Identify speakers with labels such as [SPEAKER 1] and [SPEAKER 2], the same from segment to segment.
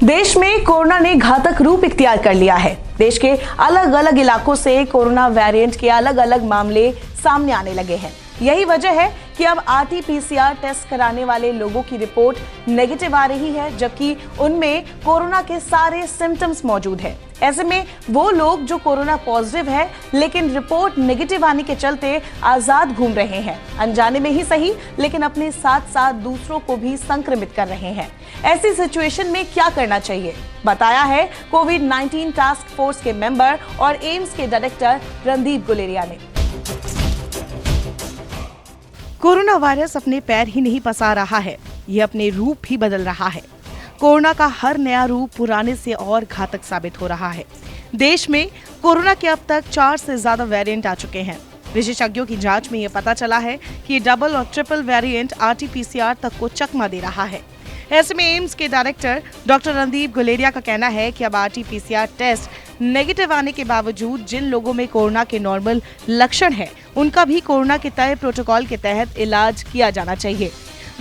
[SPEAKER 1] देश में कोरोना ने घातक रूप इख्तियार कर लिया है। देश के अलग अलग इलाकों से कोरोना वेरिएंट के अलग अलग मामले सामने आने लगे हैं। यही वजह है कि अब RT-PCR टेस्ट कराने वाले लोगों की रिपोर्ट नेगेटिव आ रही है, जबकि उनमें कोरोना के सारे सिम्टम्स मौजूद हैं। ऐसे में वो लोग जो कोरोना पॉजिटिव है लेकिन रिपोर्ट नेगेटिव आने के चलते आजाद घूम रहे हैं, अनजाने में ही सही लेकिन अपने साथ साथ दूसरों को भी संक्रमित कर रहे हैं। ऐसी सिचुएशन में क्या करना चाहिए, बताया है कोविड-19 टास्क फोर्स के मेंबर और एम्स के डायरेक्टर रणदीप गुलेरिया ने। कोरोना वायरस अपने पैर ही नहीं पसार रहा है, ये अपने रूप भी बदल रहा है। कोरोना का हर नया रूप पुराने से और घातक साबित हो रहा है। देश में कोरोना के अब तक 4 से ज्यादा वेरिएंट आ चुके हैं। विशेषज्ञों की जांच में ये पता चला है कि ये डबल और ट्रिपल वेरिएंट RT-PCR तक को चकमा दे रहा है। ऐसे में एम्स के डायरेक्टर डॉक्टर रणदीप गुलेरिया का कहना है कि अब RT-PCR टेस्ट नेगेटिव आने के बावजूद जिन लोगों में कोरोना के नॉर्मल लक्षण है, उनका भी कोरोना के तय प्रोटोकॉल के तहत इलाज किया जाना चाहिए।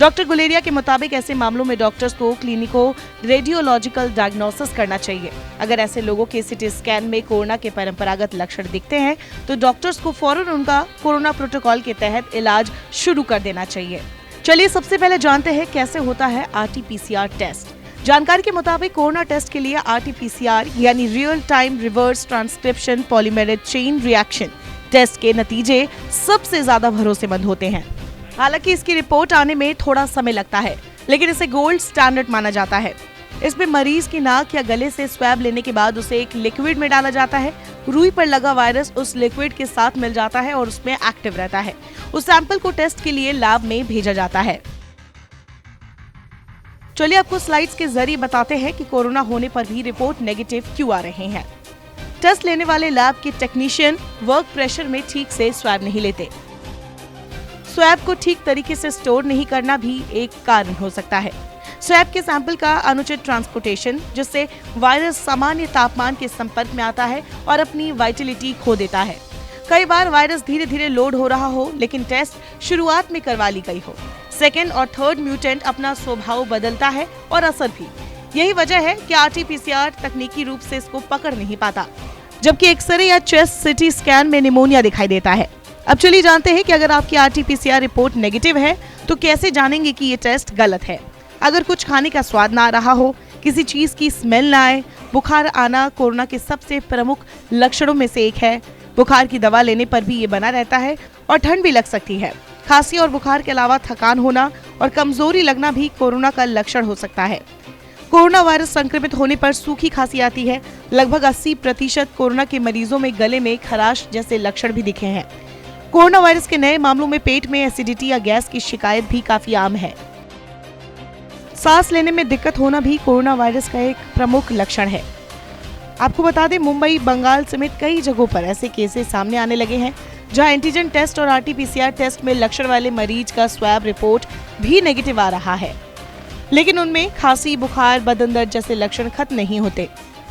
[SPEAKER 1] डॉक्टर गुलेरिया के मुताबिक ऐसे मामलों में डॉक्टर्स को क्लिनिको रेडियोलॉजिकल डायग्नोसिस करना चाहिए। अगर ऐसे लोगों के CT स्कैन में कोरोना के परंपरागत लक्षण दिखते हैं तो डॉक्टर्स को फौरन उनका कोरोना प्रोटोकॉल के तहत इलाज शुरू कर देना चाहिए। चलिए सबसे पहले जानते हैं कैसे होता है RT-PCR टेस्ट। जानकारी के मुताबिक कोरोना टेस्ट के लिए RT-PCR यानी real time reverse transcription polymerase chain reaction test के नतीजे सबसे ज्यादा भरोसेमंद होते हैं। हालांकि इसकी रिपोर्ट आने में थोड़ा समय लगता है, लेकिन इसे गोल्ड स्टैंडर्ड माना जाता है। इसमें मरीज की नाक या गले से स्वैब लेने के बाद उसे एक लिक्विड में डाला जाता है। रुई पर लगा वायरस उस लिक्विड के साथ मिल जाता है और उसमें एक्टिव रहता है। उस सैंपल को टेस्ट के लिए लैब में भेजा जाता है। चलिए आपको स्लाइड्स के जरिए बताते हैं कि कोरोना होने पर भी रिपोर्ट नेगेटिव क्यों आ रहे हैं। टेस्ट लेने वाले लैब के टेक्नीशियन वर्क प्रेशर में ठीक से स्वैब नहीं लेते। स्वैब को ठीक तरीके से स्टोर नहीं करना भी एक कारण हो सकता है। स्वैब के सैंपल का अनुचित ट्रांसपोर्टेशन, जिससे वायरस सामान्य तापमान के संपर्क में आता है और अपनी वाइटलिटी खो देता है। कई बार वायरस धीरे धीरे लोड हो रहा हो लेकिन टेस्ट शुरुआत में करवा ली गई हो। सेकेंड और थर्ड म्यूटेंट अपना स्वभाव बदलता है और असर भी। यही वजह है कि RT-PCR तकनीकी रूप से इसको पकड़ नहीं पाता, जबकि एक्सरे या चेस्ट CT स्कैन में निमोनिया दिखाई देता है। अब चलिए जानते हैं कि अगर आपकी RT-PCR रिपोर्ट नेगेटिव है तो कैसे जानेंगे कि ये टेस्ट गलत है। अगर कुछ खाने का स्वाद ना आ रहा हो, किसी चीज की स्मेल ना आए, बुखार आना कोरोना के सबसे प्रमुख लक्षणों में से एक है। बुखार की दवा लेने पर भी ये बना रहता है और ठंड भी लग सकती है। खांसी और बुखार के अलावा थकान होना और कमजोरी लगना भी कोरोना का लक्षण हो सकता है। कोरोना वायरस संक्रमित होने पर सूखी खांसी आती है। लगभग 80% कोरोना के मरीजों में गले में खराश जैसे लक्षण भी दिखे हैं। कोरोना वायरस के नए मामलों में पेट में एसिडिटी या गैस की शिकायत भी काफी आम है। सांस लेने में दिक्कत होना भी कोरोना वायरस का एक प्रमुख लक्षण है। आपको बता दें, मुंबई, बंगाल समेत कई जगहों पर ऐसे केसेस सामने आने लगे हैं जहां एंटीजन टेस्ट और RT-PCR टेस्ट में लक्षण वाले मरीज का स्वैब रिपोर्ट भी नेगेटिव आ रहा है, लेकिन उनमें खांसी, बुखार, बदन दर्द जैसे लक्षण खत्म नहीं होते।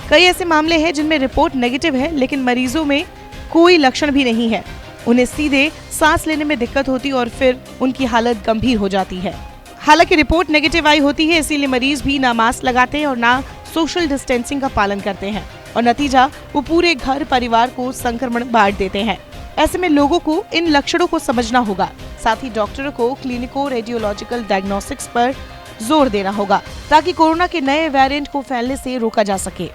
[SPEAKER 1] कई ऐसे मामले हैं जिनमें रिपोर्ट नेगेटिव है लेकिन मरीजों में कोई लक्षण भी नहीं है। उन्हें सीधे सांस लेने में दिक्कत होती और फिर उनकी हालत गंभीर हो जाती है। हालांकि रिपोर्ट नेगेटिव आई होती है, इसीलिए मरीज भी ना मास्क लगाते हैं और ना सोशल डिस्टेंसिंग का पालन करते हैं और नतीजा वो पूरे घर परिवार को संक्रमण बांट देते हैं। ऐसे में लोगों को इन लक्षणों को समझना होगा। साथ ही डॉक्टरों को क्लिनिको रेडियोलॉजिकल डायग्नोस्टिक्स पर जोर देना होगा ताकि कोरोना के नए वेरिएंट को फैलने से रोका जा सके।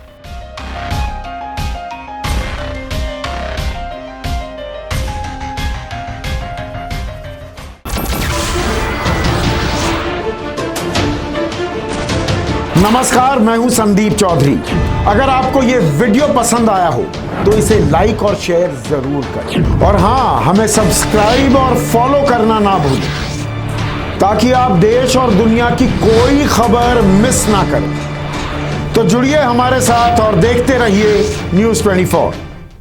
[SPEAKER 2] नमस्कार, मैं हूं संदीप चौधरी। अगर आपको ये वीडियो पसंद आया हो तो इसे लाइक और शेयर जरूर करें और हाँ, हमें सब्सक्राइब और फॉलो करना ना भूलें ताकि आप देश और दुनिया की कोई खबर मिस ना करें। तो जुड़िए हमारे साथ और देखते रहिए News 24।